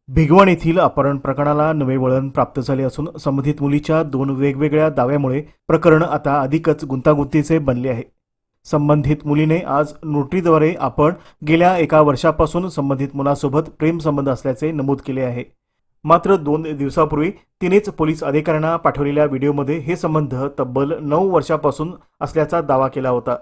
भिगवण येथील अपहरण प्रकरणाला नवे वळण प्राप्त झाले असून संबंधित मुलीच्या दोन वेगवेगळ्या दाव्यामुळे प्रकरण आता अधिकच गुंतागुंतीचे बनले आहे। संबंधित मुलीने आज नोटरीद्वारे आपण गेल्या एका वर्षापासून संबंधित मुलासोबत प्रेमसंबंध असल्याचे नमूद केले आहे। मात्र 2 दिवसापूर्वी तिनेच पोलीस अधिकाऱ्यांना पाठवलेल्या व्हिडिओमध्ये हे संबंध तब्बल 9 वर्षापासून असल्याचा दावा केला होता।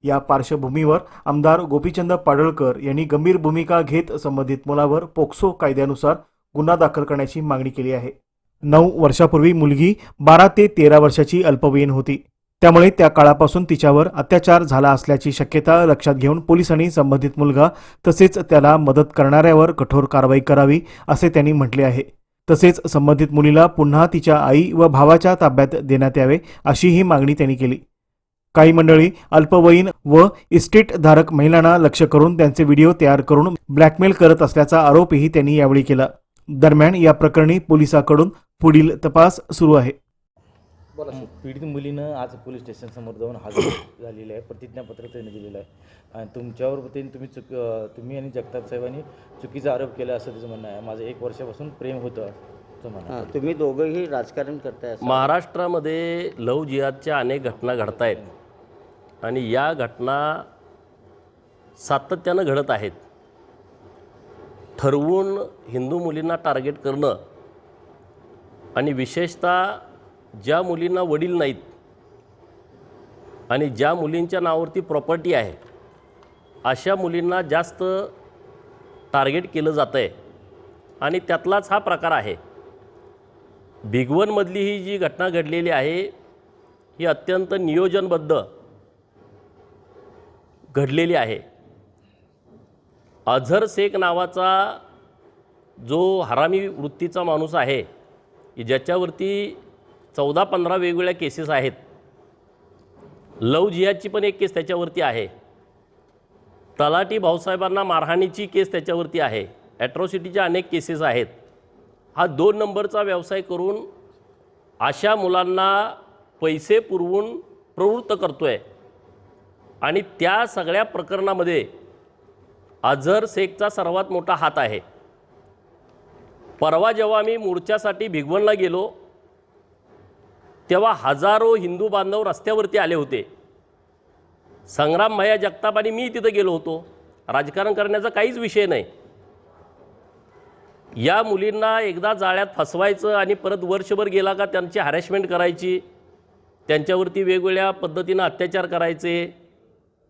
या पार्श्वभूमीवर आमदार गोपीचंद पाडळकर यांनी गंभीर भूमिका घेत संबंधित मुलावर पोक्सो कायद्यानुसार गुन्हा दाखल करण्याची मागणी केली आहे। 9 वर्षापूर्वी मुलगी 12 ते 13 वर्षाची अल्पवयीन होती, त्यामुळे त्या काळापासून तिच्यावर अत्याचार झाला असल्याची शक्यता लक्षात घेऊन पोलिसांनी संबंधित मुलगा तसेच त्याला मदत करणाऱ्यावर कठोर कारवाई करावी असे त्यांनी म्हटले आहे। तसेच संबंधित मुलीला पुन्हा तिच्या आई व भावाच्या ताब्यात देण्यात यावे अशीही मागणी त्यांनी केली। काही मंडळी अल्पवयीन व इस्टेटधारक महिलांना लक्ष्य करून त्यांचे व्हिडिओ तयार करून ब्लॅकमेल करत असल्याचा आरोपही त्यांनी यावेळी केला। दरम्यान या प्रकरणी पोलिसांकडून पुढील तपास सुरू आहे। पीडित मुलीनं आज पोलीस स्टेशन समोर जाऊन हजर झालेली आहे, प्रतिज्ञापत्र त्यांनी दिलेलं आहे आणि तुमच्यावर तुम्ही आणि जगताप साहेबांनी चुकीचा आरोप केला असं त्याचं म्हणणं आहे। माझं 1 वर्षापासून प्रेम होतं असं म्हणणं आहे। तुम्ही दोघंही राजकारण करताय। महाराष्ट्रामध्ये लव्ह जिहादच्या अनेक घटना घडत आहेत आणि या घटना सातत्यानं घडत आहेत। ठरवून हिंदू मुलींना टार्गेट करणं आणि विशेषतः ज्या मुलींना वडील नाहीत आणि ज्या मुलींच्या नावावरती प्रॉपर्टी आहे अशा मुलींना जास्त टार्गेट केलं जातं आहे आणि त्यातलाच हा प्रकार आहे। भिगवणमधली ही जी घटना घडलेली आहे ही अत्यंत नियोजनबद्ध घडलेली आहे। अझर शेख नावाचा जो हरामी वृत्तीचा माणूस आहे की ज्याच्यावरती 14-15 वेगवेगळ्या केसेस आहेत, लव्ह जिहादची पण एक केस त्याच्यावरती आहे, तलाठी भाऊसाहेबांना मारहाणीची केस त्याच्यावरती आहे, ॲट्रॉसिटीच्या अनेक केसेस आहेत। हा 2 नंबरचा व्यवसाय करून अशा मुलांना पैसे पुरवून प्रवृत्त करतोय आणि त्या सगळ्या प्रकरणामध्ये अझर शेखचा सर्वात मोठा हात आहे। परवा जेव्हा मी मोर्चासाठी भिगवणला गेलो तेव्हा हजारो हिंदू बांधव रस्त्यावरती आले होते। संग्राम भैया जगताप आणि मी तिथं गेलो होतो। राजकारण करण्याचा काहीच विषय नाही। या मुलींना एकदा जाळ्यात फसवायचं आणि परत वर्षभर गेला का त्यांची हॅरेसमेंट करायची, त्यांच्यावरती वेगवेगळ्या पद्धतीनं अत्याचार करायचे,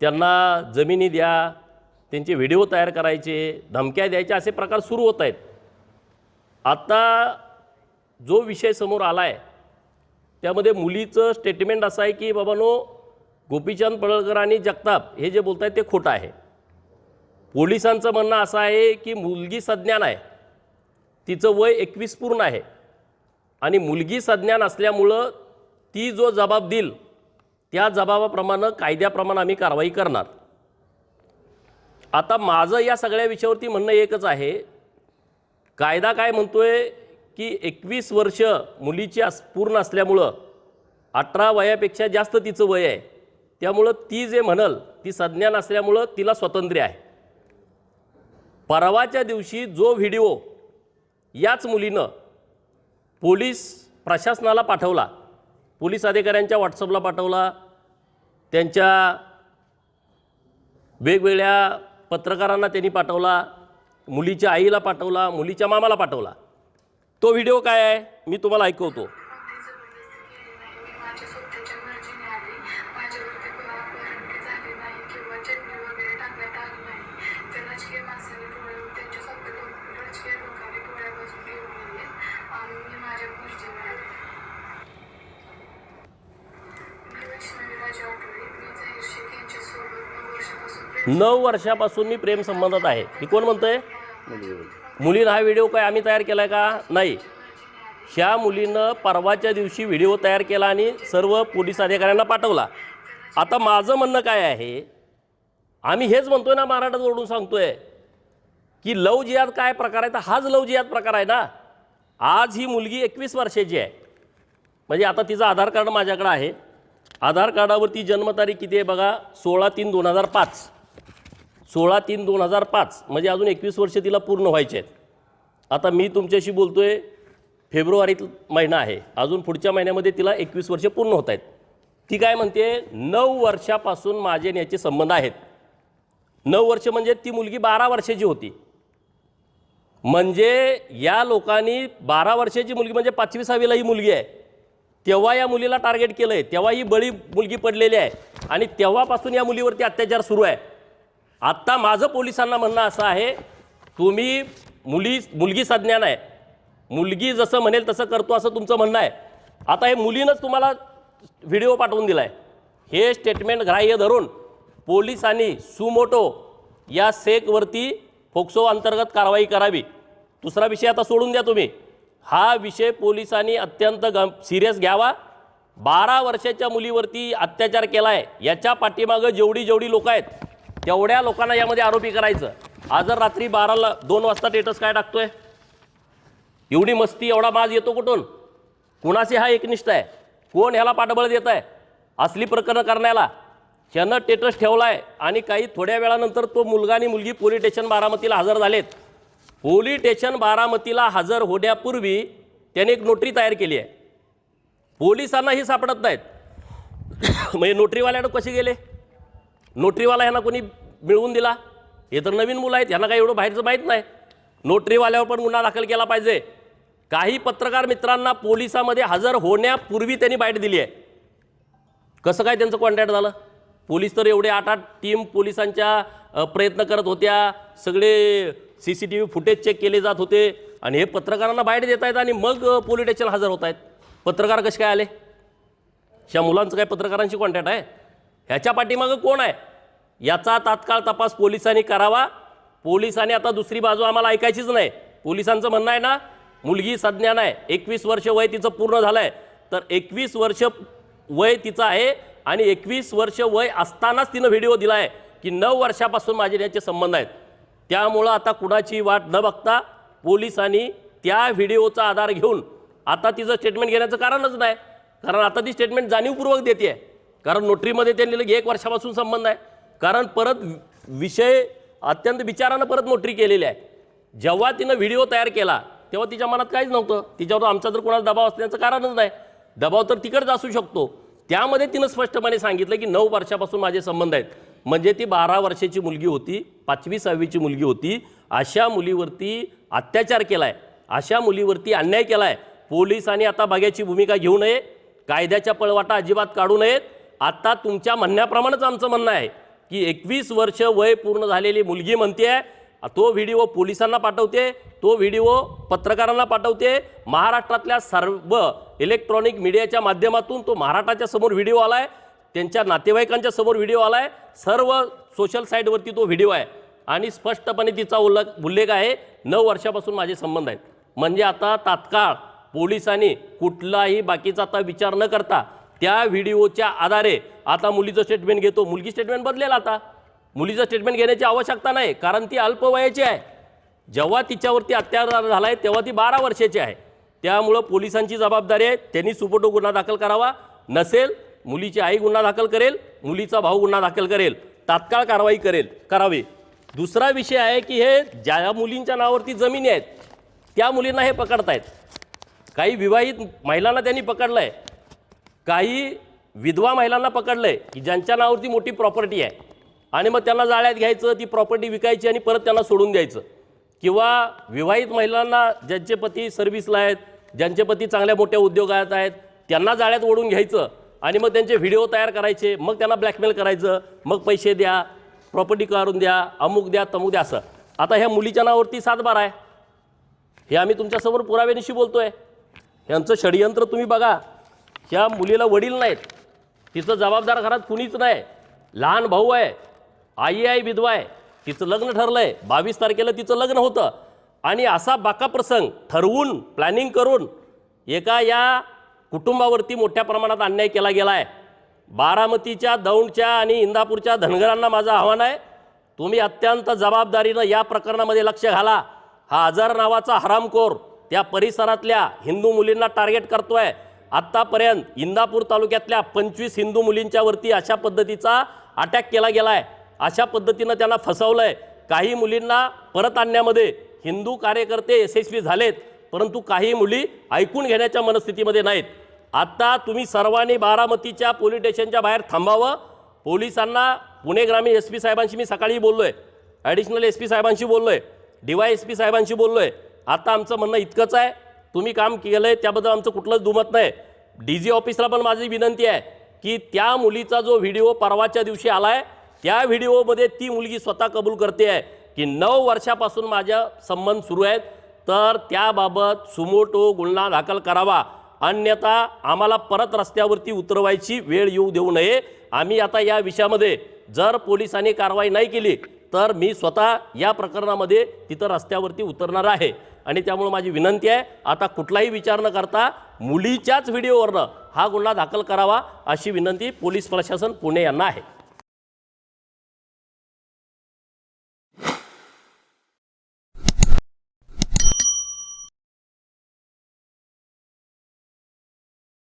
त्यांना जमिनी द्या, त्यांचे व्हिडिओ तयार करायचे, धमक्या द्यायच्या, असे प्रकार सुरू होत आहेत। आता जो विषय समोर आला आहे त्यामध्ये मुलीचं स्टेटमेंट असं आहे की बाबांनो, गोपीचंद पडळकर आणि जगताप हे जे बोलत आहेत ते खोटं आहे। पोलिसांचं म्हणणं असं आहे की मुलगी सज्ञान आहे, तिचं वय 21 पूर्ण आहे आणि मुलगी सज्ञान असल्यामुळं ती जो जबाब देईल त्या जबाबाप्रमाणे कायद्याप्रमाणे आम्ही कारवाई करणार। आता माझं या सगळ्या विषयावरती म्हणणं एकच आहे, कायदा काय म्हणतोय की 21 वर्ष मुलीची पूर्ण असल्यामुळं 18 वयापेक्षा जास्त तिचं वय आहे, त्यामुळं ती जे म्हणल ती सज्ञान असल्यामुळं तिला स्वातंत्र्य आहे। परवाच्या दिवशी जो व्हिडिओ याच मुलीनं पोलीस प्रशासनाला पाठवला, पोलीस अधिकाऱ्यांच्या व्हॉट्सअपला पाठवला, त्यांच्या वेगवेगळ्या पत्रकारांना त्यांनी पाठवला, मुलीच्या आईला पाठवला, मुलीच्या मामाला पाठवला। तो व्हिडिओ काय आहे मी तुम्हाला ऐकवतो। नऊ वर्षापासून मी प्रेम संबंधात आहे। ही कोण म्हणतोय? मुलीनं हा व्हिडिओ काय आम्ही तयार केला का? नाही। ह्या मुलीनं परवाच्या दिवशी व्हिडिओ तयार केला आणि सर्व पोलीस अधिकाऱ्यांना पाठवला। आता माझं म्हणणं काय आहे, आम्ही हेच म्हणतोय ना, महाराष्ट्रात ओरडून सांगतोय की लव्ह जिहाद काय प्रकार आहे, तर हाच लव्ह जिहाद प्रकार आहे ना। आज ही मुलगी 21 वर्षाची आहे, म्हणजे आता तिचं आधार कार्ड माझ्याकडे आहे। आधार कार्डावरती जन्मतारीख किती आहे बघा, 16/3/2005, 16/3/2005, म्हणजे अजून 21 वर्ष तिला पूर्ण व्हायचे आहेत। आता मी तुमच्याशी बोलतोय, फेब्रुवारीत महिना आहे, अजून पुढच्या महिन्यामध्ये तिला 21 वर्ष पूर्ण होत आहेत. ती काय म्हणते, 9 वर्षापासून माझे आणि याचे संबंध आहेत. 9 वर्ष म्हणजे ती मुलगी 12 वर्षाची होती. म्हणजे या लोकांनी 12 वर्षाची मुलगी म्हणजे 5वी-6वीला ही मुलगी आहे, तेव्हा या मुलीला टार्गेट केलं आहे, तेव्हा ही बळी मुलगी पडलेली आहे आणि तेव्हापासून या मुलीवरती अत्याचार सुरू आहे. आत्ता माझं पोलिसांना म्हणणं असं आहे, तुम्ही मुलगी संज्ञान आहे, मुलगी जसं म्हणेल तसं करतो असं तुमचं म्हणणं आहे. आता हे मुलीनंच तुम्हाला व्हिडिओ पाठवून दिला आहे. हे स्टेटमेंट ग्राह्य धरून पोलिसांनी सुमोटो या सेकवरती फोक्सो अंतर्गत कारवाई करावी. दुसरा विषय आता सोडून द्या तुम्ही, हा विषय पोलिसांनी अत्यंत सिरियस घ्यावा. 12 वर्षाच्या मुलीवरती अत्याचार केला आहे, याच्या पाठीमागं जेवढी लोक आहेत तेवढ्या लोकांना यामध्ये आरोपी करायचं. आज जर रात्री 2 वाजता स्टेटस काय टाकतोय, एवढी मस्ती एवढा माज येतो कुठून? कुणाशी हा एकनिष्ठ आहे? कोण ह्याला पाठबळ देत आहे असली प्रकरणं करण्याला? ह्यानं स्टेटस ठेवला आहे आणि काही थोड्या वेळानंतर तो मुलगा आणि मुलगी पोलीस स्टेशन बारामतीला हजर झालेत. पोलीस स्टेशन बारामतीला हजर होण्यापूर्वी त्याने एक नोटरी तयार केली आहे. पोलिसांना ही सापडत नाहीत. म्हणजे नोटरीवाल्यानं कसे गेले? नोटरीवाला ह्यांना कोणी मिळवून दिला? हे तर नवीन मुलं आहेत, ह्यांना काही एवढं बाहेरचं माहीत नाही. नोटरीवाल्यावर पण गुन्हा दाखल केला पाहिजे. काही पत्रकार मित्रांना पोलिसामध्ये हजर होण्यापूर्वी त्यांनी बाईट दिली आहे. कसं काय त्यांचं कॉन्टॅक्ट झालं? पोलीस तर एवढे 8 टीम पोलिसांच्या प्रयत्न करत होत्या, सगळे CCTV फुटेज चेक केले जात होते आणि हे पत्रकारांना बाईट देत आहेत आणि मग पोलीस स्टेशन हजर होत आहेत. पत्रकार कसे काय आले? ह्या मुलांचं काय पत्रकारांशी कॉन्टॅक्ट आहे? ह्याच्या पाठीमागं कोण आहे याचा तात्काळ तपास पोलिसांनी करावा. पोलिसांनी आता दुसरी बाजू आम्हाला ऐकायचीच नाही. पोलिसांचं म्हणणं आहे ना, मुलगी संज्ञान आहे, 21 वर्ष वय तिचं पूर्ण झालं आहे, तर 21 वर्ष वय तिचं आहे आणि 21 वर्ष वय असतानाच तिनं व्हिडिओ दिला आहे की 9 वर्षापासून माझे याचे संबंध आहेत. त्यामुळं आता कुणाची वाट न बघता पोलिसांनी त्या व्हिडिओचा आधार घेऊन आता तिचं स्टेटमेंट घेण्याचं कारणच नाही. कारण आता ती स्टेटमेंट जाणीवपूर्वक देते आहे, कारण नोटरीमध्ये त्यांनी 1 वर्षापासून संबंध आहे. कारण परत विषय अत्यंत विचारानं परत नोटरी केलेली आहे. जेव्हा तिनं व्हिडिओ तयार केला तेव्हा तिच्या मनात काहीच नव्हतं, तिच्यावर आमचा तर कोणाला दबाव असण्याचं कारणच नाही. दबाव तर तिकडच असू शकतो. त्यामध्ये तिनं स्पष्टपणे सांगितलं की 9 वर्षापासून माझे संबंध आहेत. म्हणजे ती 12 वर्षाची मुलगी होती, 5वी-6वीची मुलगी होती. अशा मुलीवरती अत्याचार केला आहे, अशा मुलीवरती अन्याय केला आहे. पोलिसांनी आता बघ्याची भूमिका घेऊ नये, कायद्याच्या पळवाटा अजिबात काढू नयेत. आता तुमच्या म्हणण्याप्रमाणेच आमचं म्हणणं आहे की 21 वर्ष वय पूर्ण झालेली मुलगी म्हणते आहे, तो व्हिडिओ पोलिसांना पाठवते, तो व्हिडिओ पत्रकारांना पाठवते. महाराष्ट्रातल्या सर्व इलेक्ट्रॉनिक मीडियाच्या माध्यमातून तो महाराष्ट्राच्या समोर व्हिडिओ आला आहे, त्यांच्या नातेवाईकांच्या समोर व्हिडिओ आला आहे, सर्व सोशल साईटवरती तो व्हिडिओ आहे आणि स्पष्टपणे तिचा उल्लेख आहे 9 वर्षापासून माझे संबंध आहेत. म्हणजे आता तात्काळ पोलिसांनी कुठलाही बाकीचा आता विचार न करता त्या व्हिडिओच्या आधारे आता मुलीचं स्टेटमेंट घेतो. मुलगी स्टेटमेंट बदलेल, आता मुलीचं स्टेटमेंट घेण्याची आवश्यकता नाही, कारण ती अल्पवयाची आहे. जेव्हा तिच्यावरती अत्याचार झाला आहे तेव्हा ती 12 वर्षाची आहे. त्यामुळं पोलिसांची जबाबदारी आहे, त्यांनी सुपोटो गुन्हा दाखल करावा. नसेल मुलीची आई गुन्हा दाखल करेल, मुलीचा भाऊ गुन्हा दाखल करेल, तात्काळ कारवाई करावी. दुसरा विषय आहे की हे ज्या मुलींच्या नावावरती जमिनी आहेत त्या मुलींना हे पकडतायत. काही विवाहित महिलांना त्यांनी पकडलं आहे, काही विधवा महिलांना पकडलं आहे की ज्यांच्या नावावरती मोठी प्रॉपर्टी आहे आणि मग त्यांना जाळ्यात घ्यायचं, ती प्रॉपर्टी विकायची आणि परत त्यांना सोडून द्यायचं. किंवा विवाहित महिलांना ज्यांचे पती सर्व्हिसला आहेत, ज्यांचे पती चांगल्या मोठ्या उद्योगात आहेत, त्यांना जाळ्यात ओढून घ्यायचं आणि मग त्यांचे व्हिडिओ तयार करायचे, मग त्यांना ब्लॅकमेल करायचं, मग पैसे द्या, प्रॉपर्टी काढून द्या, अमुक द्या, तमुक द्या असं. आता ह्या मुलीच्या नावावरती 7/12 आहे, हे आम्ही तुमच्यासमोर पुराव्यानिशी बोलतोय. यांचं षडयंत्र तुम्ही बघा. ह्या मुलीला वडील नाहीत, तिचं जबाबदार घरात कुणीच नाही, लहान भाऊ आहे, आई आहे, विधवा आहे, तिचं लग्न ठरलं आहे, 22 तारखेला तिचं लग्न होतं आणि असा बाका प्रसंग ठरवून प्लॅनिंग करून एका या कुटुंबावरती मोठ्या प्रमाणात अन्याय केला गेला आहे. बारामतीच्या, दौंडच्या आणि इंदापूरच्या धनगरांना माझं आव्हान आहे, तुम्ही अत्यंत जबाबदारीनं या प्रकरणामध्ये लक्ष घाला. हा अझर नावाचा हरामखोर त्या परिसरातल्या हिंदू मुलींना टार्गेट करतोय. आत्तापर्यंत इंदापूर तालुक्यातल्या 25 हिंदू मुलींच्यावरती अशा पद्धतीचा अटॅक केला गेला आहे. अशा पद्धतीनं त्यांना फसवलं आहे. काही मुलींना परत आणण्यामध्ये हिंदू कार्यकर्ते यशस्वी झालेत, परंतु काही मुली ऐकून घेण्याच्या मनस्थितीमध्ये नाहीत. आता तुम्ही सर्वांनी बारामतीच्या पोलीस स्टेशनच्या बाहेर थांबावं. पोलिसांना पुणे ग्रामीण एस पी साहेबांशी मी सकाळी बोललो आहे, ॲडिशनल एस पी साहेबांशी बोललो आहे, DYSP साहेबांशी बोललो आहे. आता आमचं म्हणणं इतकंच आहे, तुम्ही काम केलं आहे त्याबद्दल आमचं कुठलंच दुमत नाही. DG ऑफिसला पण माझी विनंती आहे की त्या मुलीचा जो व्हिडिओ परवाच्या दिवशी आला आहे त्या व्हिडिओमध्ये ती मुलगी स्वतः कबूल करते आहे की 9 वर्षापासून माझ्या संबंध सुरू आहेत, तर त्याबाबत सुमोटो गुन्हा दाखल करावा, अन्यथा आम्हाला परत रस्त्यावरती उतरवायची वेळ येऊ देऊ नये. आम्ही आता या विषयामध्ये जर पोलिसांनी कारवाई नाही केली तर मी स्वतः या प्रकरणामध्ये तिथं रस्त्यावरती उतरणार आहे. आणि त्यामुळे माझी विनंती आहे, आता कुठलाही विचार न करता मुलीच्याच व्हिडिओवरनं हा गुन्हा दाखल करावा अशी विनंती पोलीस प्रशासन पुणे यांना आहे.